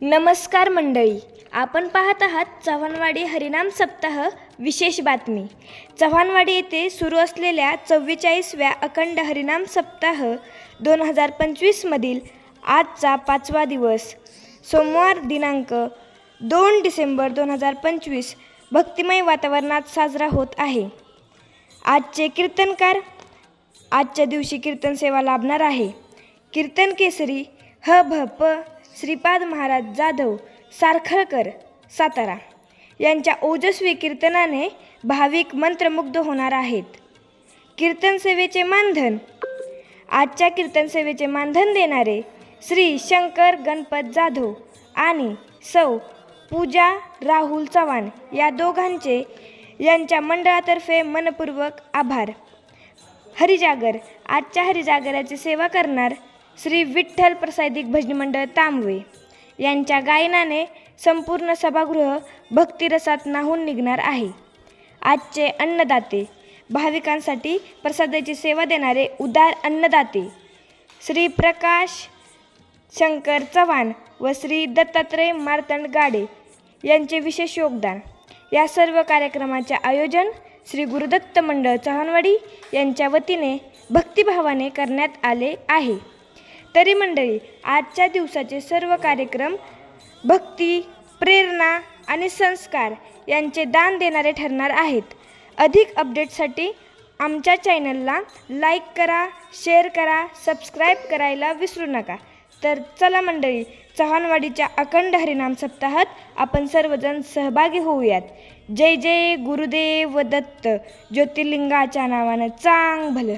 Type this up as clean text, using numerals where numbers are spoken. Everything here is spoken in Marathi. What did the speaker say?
नमस्कार मंडळी, आपण पाहत आहात चव्हाणवाडी हरिनाम सप्ताह विशेष बातमी। चव्हाणवाडी येथे सुरू असलेल्या 44व्या अखंड हरिनाम सप्ताह 2025 मधील आजचा 5वा दिवस सोमवार दिनांक 2 डिसेंबर 2025 भक्तिमय वातावरणात साजरा होत आहे। आजचे कीर्तनकार आजच्या दिवशी कीर्तन सेवा लाभणार आहे। कीर्तन केसरी ह.भ.प. श्रीपाद महाराज जाधव सारखळकर सातारा यांच्या ओजस्वी कीर्तनाने भाविक मंत्रमुग्ध होणार आहेत। कीर्तन सेवेचे मानधन आजच्या कीर्तन सेवेचे मानधन देणारे श्री शंकर गणपत जाधव आणि सौ पूजा राहुल चव्हाण या दोघांचे यांच्या मंडळातर्फे मनपूर्वक आभार। हरिजागर आजच्या हरिजागराची सेवा करणार श्री विठ्ठल प्रसादिक भजनी मंडळ तांबवे यांच्या गायनाने संपूर्ण सभागृह भक्तिरसात न्हाऊन निघणार आहे। आजचे अन्नदाते भाविकांसाठी प्रसादाची सेवा देणारे उदार अन्नदाते श्री प्रकाश शंकर चव्हाण व श्री दत्तात्रय मार्तंड गाडे यांचे विशेष योगदान। या सर्व कार्यक्रमाचे आयोजन श्री गुरुदत्त मंडळ चव्हाणवाडी यांच्या वतीने भक्तिभावाने करण्यात आले आहे। तरी मंडळी, आजच्या दिवसाचे सर्व कार्यक्रम भक्ती, प्रेरणा आणि संस्कार यांचे दान देणारे ठरणार आहेत। अधिक अपडेटसाठी आमच्या चॅनलला लाईक करा, शेअर करा, सबस्क्राईब करायला विसरू नका। तर चला मंडळी, चव्हाणवाडीच्या अखंड हरिनाम सप्ताहात आपण सर्वजण सहभागी होऊयात। जय जय गुरुदेव दत्त, ज्योतिर्लिंगाच्या नावानं चांग भलं।